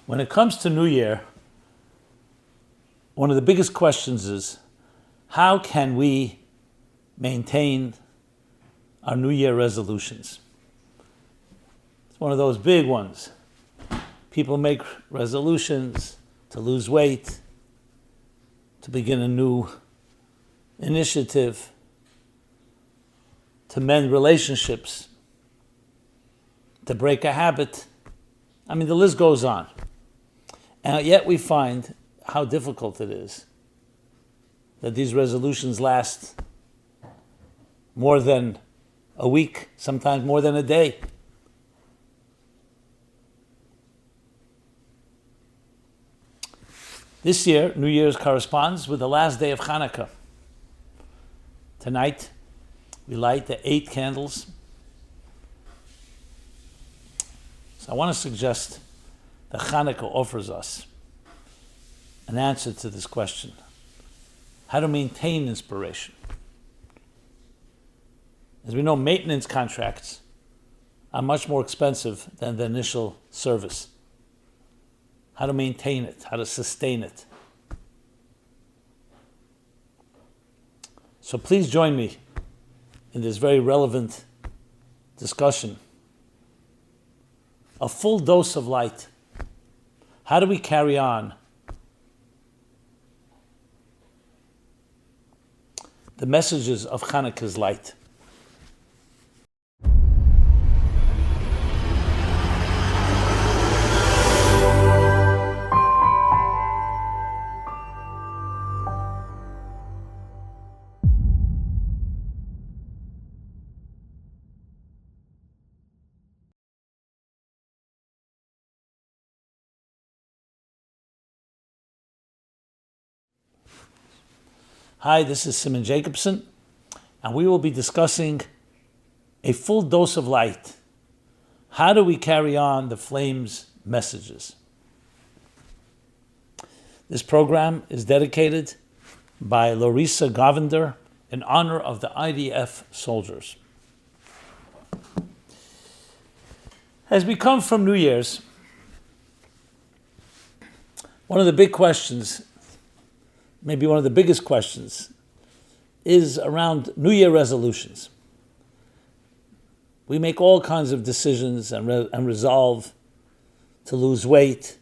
When it comes to New Year, one of the biggest questions is, how can we maintain our New Year resolutions? It's one of those big ones. People make resolutions to lose weight, to begin a new initiative, to mend relationships, to break a habit. I mean, the list goes on. And yet we find how difficult it is that these resolutions last more than a week, sometimes more than a day. This year, New Year's corresponds with the last day of Chanukah. Tonight, we light the 8 candles. So I want to suggest that Chanukah offers us an answer to this question: how to maintain inspiration. As we know, maintenance contracts are much more expensive than the initial service. How to maintain it, how to sustain it. So please join me in this very relevant discussion. A full dose of light. How do we carry on the messages of Chanukah's light? Hi, this is Simon Jacobson, and we will be discussing a full dose of light. How do we carry on the flame's messages? This program is dedicated by Larissa Govender in honor of the IDF soldiers. As we come from New Year's, one of the big questions, maybe one of the biggest questions, is around New Year resolutions. We make all kinds of decisions and resolve to lose weight,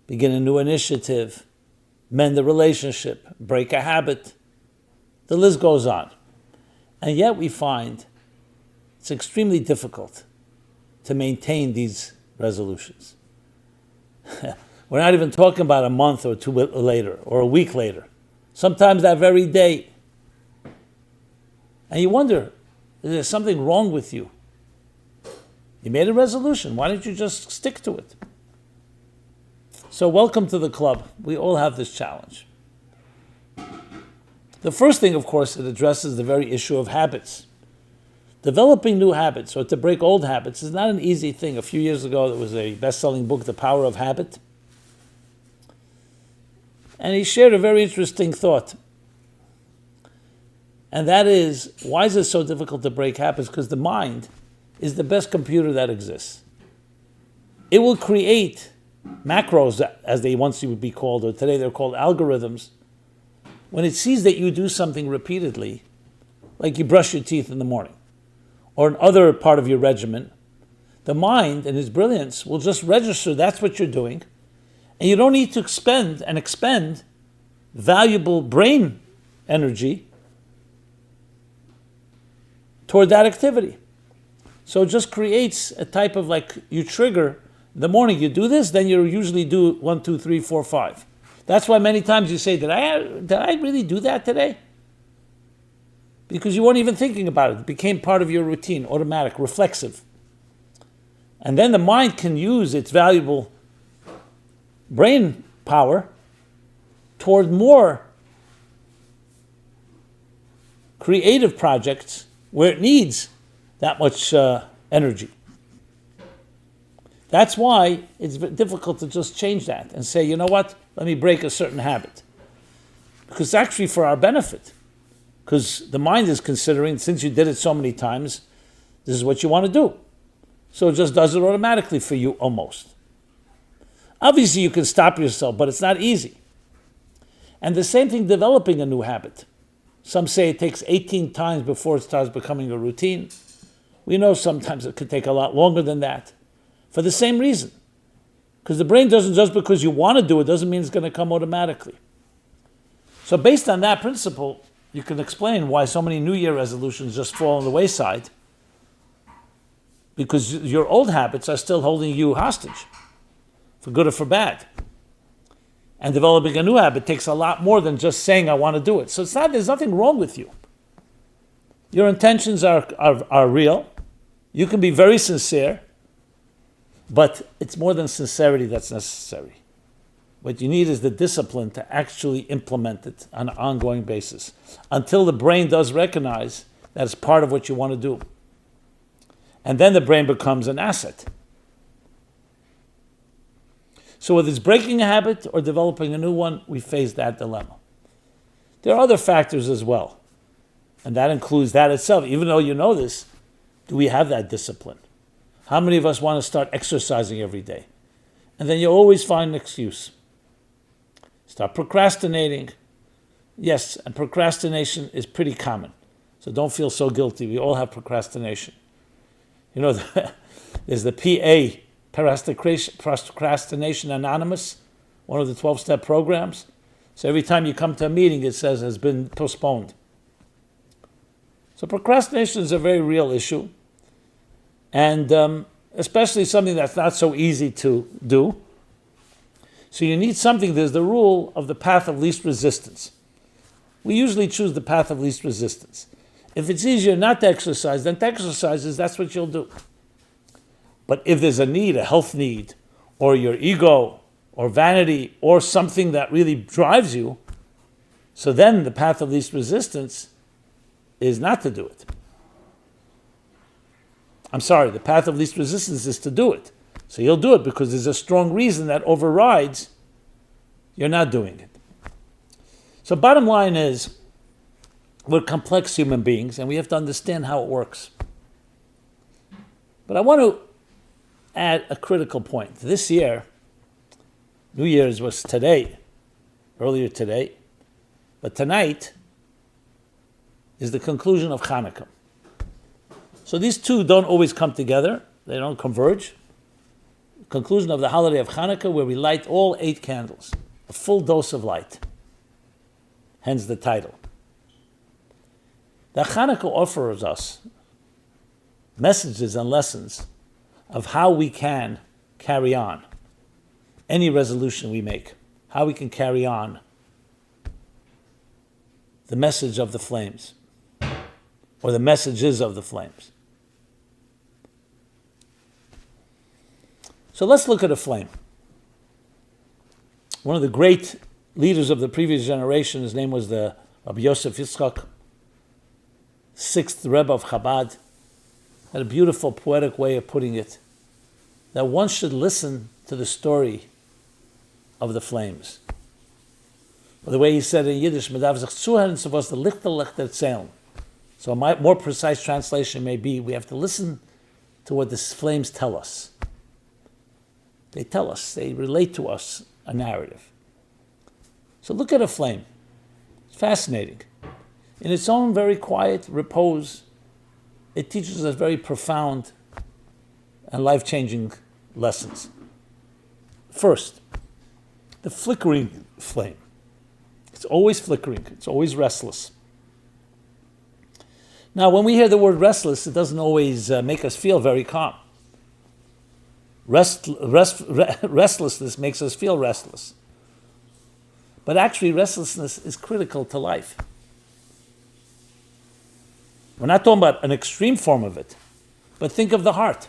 begin a new initiative, mend a relationship, break a habit. The list goes on. And yet we find it's extremely difficult to maintain these resolutions. We're not even talking about a month or two later or a week later. Sometimes that very day. And you wonder, is there something wrong with you? You made a resolution. Why don't you just stick to it? So welcome to the club. We all have this challenge. The first thing, of course, it addresses the very issue of habits. Developing new habits or to break old habits is not an easy thing. A few years ago, there was a best-selling book, The Power of Habit. And he shared a very interesting thought. And that is, why is it so difficult to break habits? Because the mind is the best computer that exists. It will create macros, as they once would be called, or today they're called algorithms. When it sees that you do something repeatedly, like you brush your teeth in the morning, or another part of your regimen, the mind, in its brilliance, will just register that's what you're doing, and you don't need to expend valuable brain energy toward that activity. So it just creates a type of, like, you trigger in the morning, you do this, then you usually do 1, 2, 3, 4, 5. That's why many times you say, did I really do that today? Because you weren't even thinking about it. It became part of your routine, automatic, reflexive. And then the mind can use its valuable brain power toward more creative projects where it needs that much energy. That's why it's difficult to just change that and say, you know what, let me break a certain habit. Because it's actually for our benefit. Because the mind is considering, since you did it so many times, this is what you want to do. So it just does it automatically for you, almost. Obviously, you can stop yourself, but it's not easy. And the same thing developing a new habit. Some say it takes 18 times before it starts becoming a routine. We know sometimes it could take a lot longer than that for the same reason. Because the brain doesn't, just because you want to do it, doesn't mean it's going to come automatically. So based on that principle, you can explain why so many New Year resolutions just fall on the wayside, because your old habits are still holding you hostage, for good or for bad. And developing a new habit takes a lot more than just saying, I want to do it. So there's nothing wrong with you. Your intentions are real. You can be very sincere, but it's more than sincerity that's necessary. What you need is the discipline to actually implement it on an ongoing basis until the brain does recognize that it's part of what you want to do. And then the brain becomes an asset. So whether it's breaking a habit or developing a new one, we face that dilemma. There are other factors as well, and that includes that itself. Even though you know this, do we have that discipline? How many of us want to start exercising every day? And then you always find an excuse. Start procrastinating. Yes, and procrastination is pretty common. So don't feel so guilty. We all have procrastination. You know, there's the PA, Procrastination Anonymous, one of the 12-step programs. So every time you come to a meeting, it says has been postponed. So procrastination is a very real issue. And especially something that's not so easy to do. So you need something, there's the rule of the path of least resistance. We usually choose the path of least resistance. If it's easier not to exercise than to exercise, that's what you'll do. But if there's a need, a health need, or your ego, or vanity, or something that really drives you, so then the path of least resistance is not to do it. I'm sorry, the path of least resistance is to do it. So you'll do it because there's a strong reason that overrides you're not doing it. So bottom line is, we're complex human beings and we have to understand how it works. But I want to add a critical point. This year, New Year's was today, earlier today, but tonight is the conclusion of Chanukah. So these two don't always come together, they don't converge. Conclusion of the holiday of Chanukah, where we light all 8 candles, a full dose of light, hence the title. The Chanukah offers us messages and lessons of how we can carry on any resolution we make, how we can carry on the message of the flames, or the messages of the flames. So let's look at a flame. One of the great leaders of the previous generation, his name was the Rabbi Yosef Yitzchak, 6th Rebbe of Chabad, had a beautiful poetic way of putting it, that one should listen to the story of the flames. Or the way he said in Yiddish, so my more precise translation may be, we have to listen to what the flames tell us. They tell us, they relate to us a narrative. So look at a flame. It's fascinating. In its own very quiet repose, it teaches us very profound and life-changing lessons. First, the flickering flame. It's always flickering, it's always restless. Now, when we hear the word restless, it doesn't always make us feel very calm. Restlessness makes us feel restless. But actually, restlessness is critical to life. We're not talking about an extreme form of it, but think of the heart.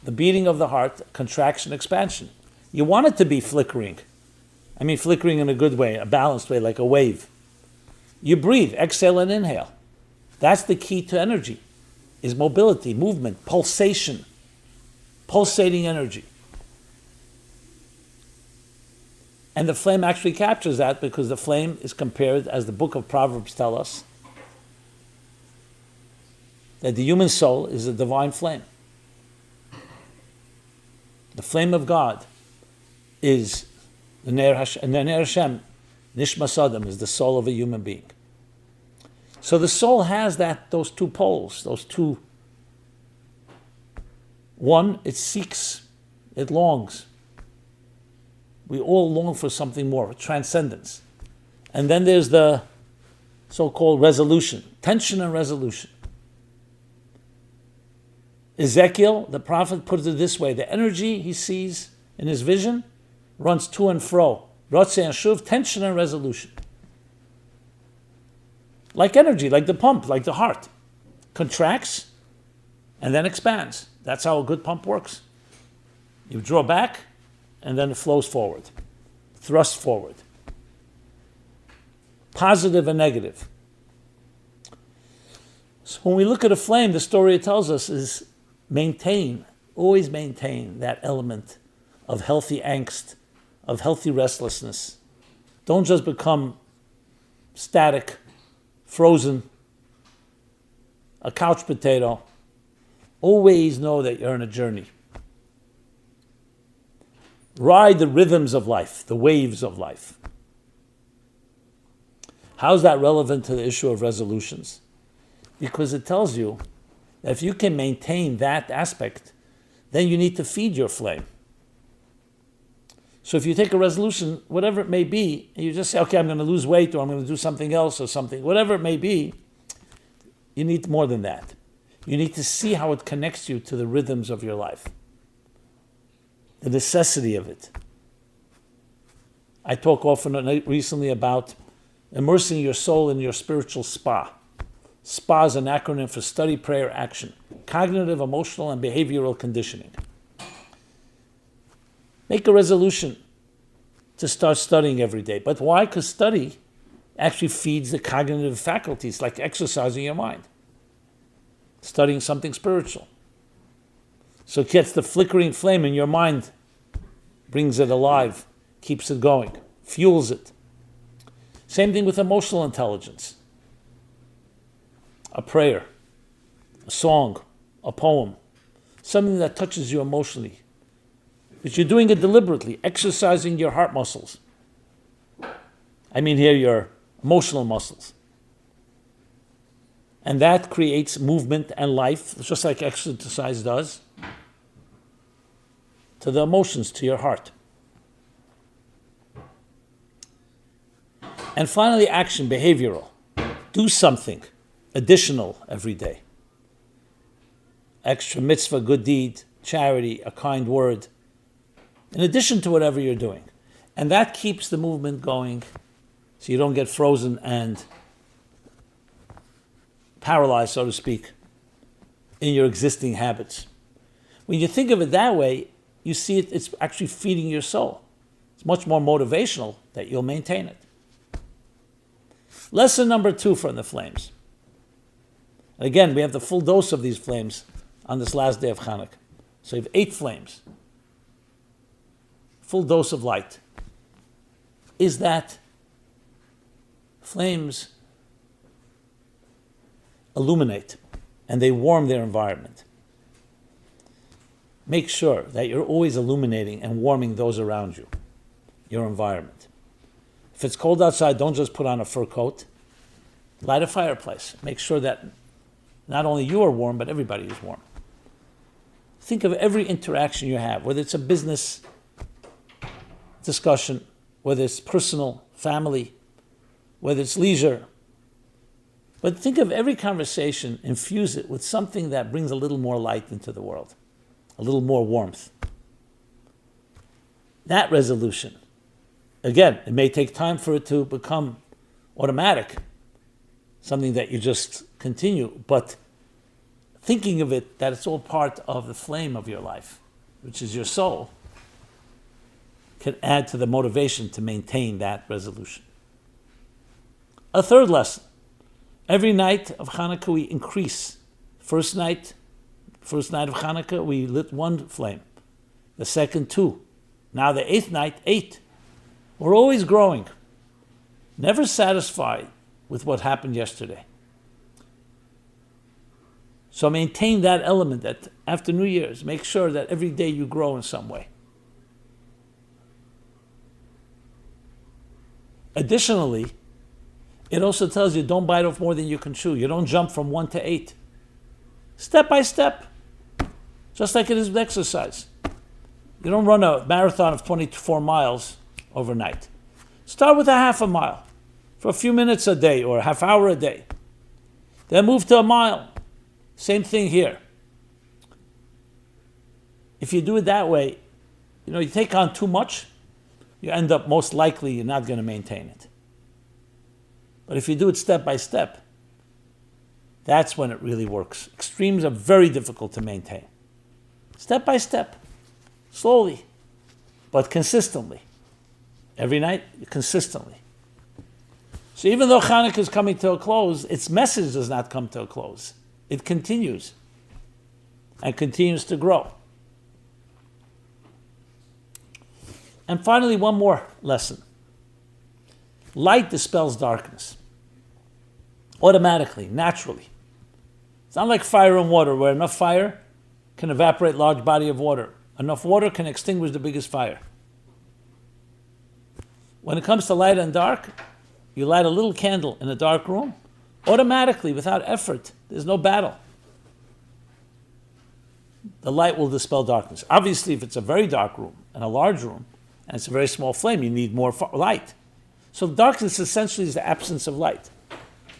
The beating of the heart, contraction, expansion. You want it to be flickering. I mean flickering in a good way, a balanced way, like a wave. You breathe, exhale and inhale. That's the key to energy, is mobility, movement, pulsation. Pulsating energy. And the flame actually captures that, because the flame is compared, as the book of Proverbs tell us, that the human soul is a divine flame. The flame of God is the Ner Hashem, and the Ner Hashem, Nishmas Adam, is the soul of a human being. So the soul has those two poles, those two. One, it seeks, it longs. We all long for something more, transcendence. And then there's the so-called resolution, tension and resolution. Ezekiel, the prophet, puts it this way: the energy he sees in his vision runs to and fro. Ratzeh and Shuv, tension and resolution. Like energy, like the pump, like the heart. Contracts and then expands. That's how a good pump works. You draw back and then it flows forward. Thrust forward. Positive and negative. So when we look at a flame, the story it tells us is always maintain that element of healthy angst, of healthy restlessness. Don't just become static, frozen, a couch potato. Always know that you're on a journey. Ride the rhythms of life, the waves of life. How's that relevant to the issue of resolutions? Because it tells you that if you can maintain that aspect, then you need to feed your flame. So if you take a resolution, whatever it may be, and you just say, okay, I'm going to lose weight, or I'm going to do something else, or something, whatever it may be, you need more than that. You need to see how it connects you to the rhythms of your life, the necessity of it. I talk often recently about immersing your soul in your spiritual spa. SPA is an acronym for Study, Prayer, Action. Cognitive, Emotional, and Behavioral Conditioning. Make a resolution to start studying every day. But why? Because study actually feeds the cognitive faculties, like exercising your mind. Studying something spiritual. So it gets the flickering flame in your mind, brings it alive, keeps it going, fuels it. Same thing with emotional intelligence. A prayer, a song, a poem, something that touches you emotionally. But you're doing it deliberately, exercising your heart muscles. I mean here your emotional muscles. And that creates movement and life, just like exercise does, to the emotions, to your heart. And finally, action, behavioral. Do something additional every day. Extra mitzvah, good deed, charity, a kind word, in addition to whatever you're doing. And that keeps the movement going so you don't get frozen and paralyzed, so to speak, in your existing habits. When you think of it that way, you see it's actually feeding your soul. It's much more motivational that you'll maintain it. Lesson number 2 from the flames. And again, we have the full dose of these flames on this last day of Chanukah. So you have 8 flames. Full dose of light. Is that flames illuminate and they warm their environment. Make sure that you're always illuminating and warming those around you, your environment. If it's cold outside, don't just put on a fur coat. Light a fireplace. Make sure that not only you are warm, but everybody is warm. Think of every interaction you have, whether it's a business discussion, whether it's personal, family, whether it's leisure. But think of every conversation, infuse it with something that brings a little more light into the world, a little more warmth. That resolution, again, it may take time for it to become automatic, something that you just continue, but thinking of it, that it's all part of the flame of your life, which is your soul, can add to the motivation to maintain that resolution. A third lesson. Every night of Chanukah we increase. First night of Chanukah we lit 1 flame. The second 2. Now the 8th night, 8. We're always growing. Never satisfied with what happened yesterday. So maintain that element that after New Year's, make sure that every day you grow in some way. Additionally, it also tells you don't bite off more than you can chew. You don't jump from 1 to 8. Step by step. Just like it is with exercise. You don't run a marathon of 24 miles overnight. Start with a half a mile for a few minutes a day or a half hour a day. Then move to a mile. Same thing here. If you do it that way, you take on too much, you end up most likely you're not going to maintain it. But if you do it step by step, that's when it really works. Extremes are very difficult to maintain. Step by step, slowly, but consistently. Every night, consistently. So even though Chanukah is coming to a close, its message does not come to a close. It continues and continues to grow. And finally, one more lesson. Light dispels darkness. Automatically, naturally. It's not like fire and water, where enough fire can evaporate large body of water. Enough water can extinguish the biggest fire. When it comes to light and dark, you light a little candle in a dark room, automatically, without effort, there's no battle. The light will dispel darkness. Obviously, if it's a very dark room and a large room, and it's a very small flame, you need more light. So darkness essentially is the absence of light.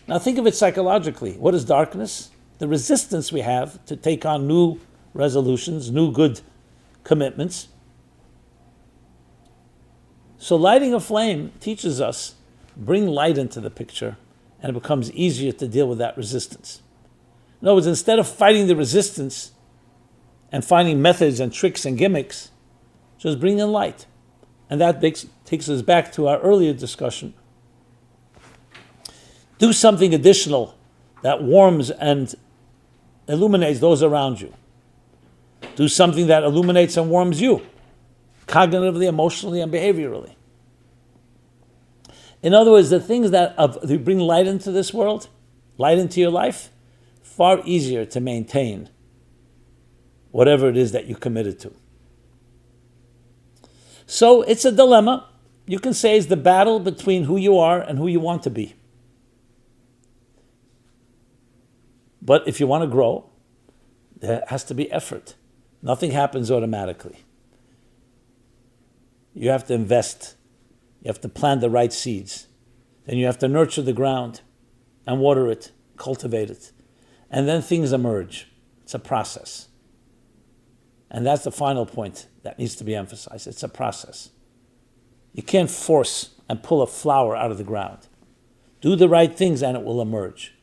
Now think of it psychologically. What is darkness? The resistance we have to take on new resolutions, new good commitments. So lighting a flame teaches us, bring light into the picture, and it becomes easier to deal with that resistance. In other words, instead of fighting the resistance and finding methods and tricks and gimmicks, just bring in light. And that takes us back to our earlier discussion. Do something additional that warms and illuminates those around you. Do something that illuminates and warms you, cognitively, emotionally, and behaviorally. In other words, the things that bring light into this world, light into your life, far easier to maintain whatever it is that you committed to. So it's a dilemma. You can say it's the battle between who you are and who you want to be. But if you want to grow, there has to be effort. Nothing happens automatically. You have to invest. You have to plant the right seeds. Then you have to nurture the ground and water it, cultivate it. And then things emerge. It's a process. And that's the final point that needs to be emphasized. It's a process. You can't force and pull a flower out of the ground. Do the right things and it will emerge.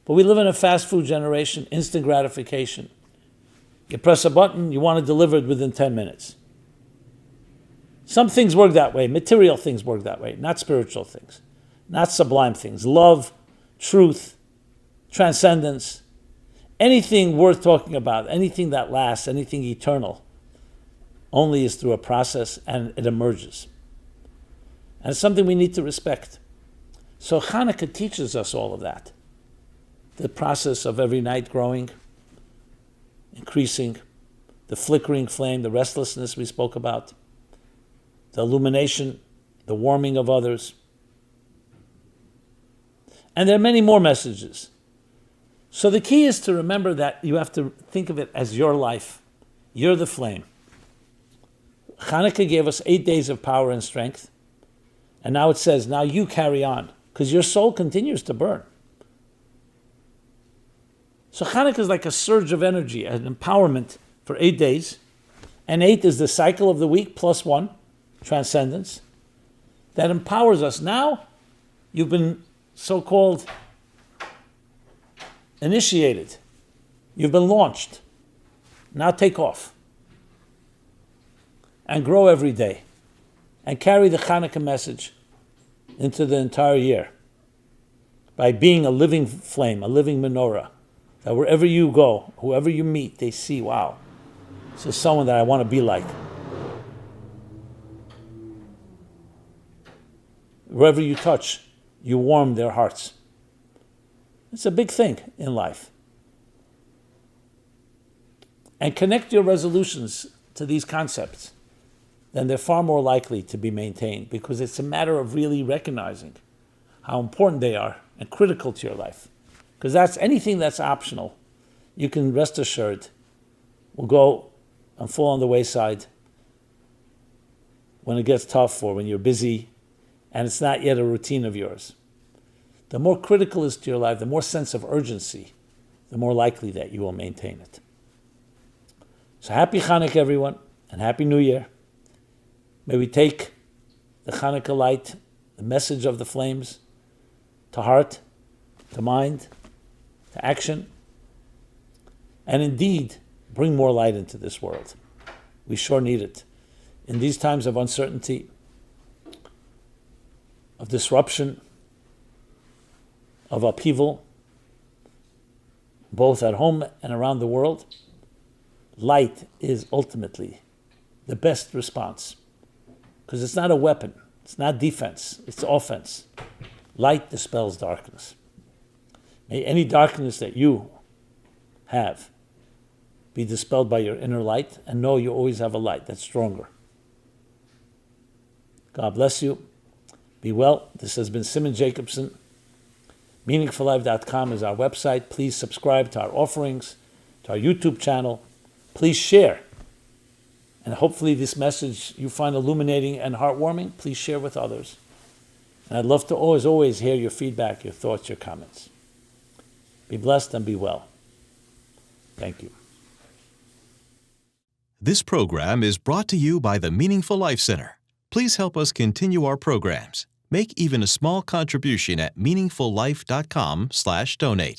But we live in a fast food generation, instant gratification. You press a button, you want it delivered within 10 minutes. Some things work that way. Material things work that way, not spiritual things, not sublime things. Love, truth, transcendence, anything worth talking about, anything that lasts, anything eternal, only is through a process and it emerges. And it's something we need to respect. So Chanukah teaches us all of that. The process of every night growing, increasing, the flickering flame, the restlessness we spoke about, the illumination, the warming of others. And there are many more messages. So the key is to remember that you have to think of it as your life. You're the flame. Chanukah gave us 8 days of power and strength. And now it says, now you carry on, because your soul continues to burn. So Chanukah is like a surge of energy, an empowerment for 8 days. And 8 is the cycle of the week plus 1, transcendence, that empowers us. Now you've been so-called initiated. You've been launched. Now take off. And grow every day. And carry the Chanukah message into the entire year. By being a living flame, a living menorah. That wherever you go, whoever you meet, they see, wow, this is someone that I want to be like. Wherever you touch, you warm their hearts. It's a big thing in life. And connect your resolutions to these concepts. then they're far more likely to be maintained, because it's a matter of really recognizing how important they are and critical to your life. Because that's anything that's optional, you can rest assured will go and fall on the wayside when it gets tough or when you're busy and it's not yet a routine of yours. The more critical it is to your life, the more sense of urgency, the more likely that you will maintain it. So happy Chanukah, everyone, and Happy New Year. May we take the Chanukah light, the message of the flames, to heart, to mind, to action, and indeed bring more light into this world. We sure need it. In these times of uncertainty, of disruption, of upheaval, both at home and around the world, light is ultimately the best response. Because it's not a weapon, it's not defense, it's offense. Light dispels darkness. May any darkness that you have be dispelled by your inner light, and know you always have a light that's stronger. God bless you. Be well. This has been Simon Jacobson. meaningfullife.com is our website. Please subscribe to our offerings, to our YouTube channel. Please share. And hopefully this message you find illuminating and heartwarming. Please share with others. And I'd love to always hear your feedback, your thoughts, your comments. Be blessed and be well. Thank you. This program is brought to you by the Meaningful Life Center. Please help us continue our programs. Make even a small contribution at meaningfullife.com/donate.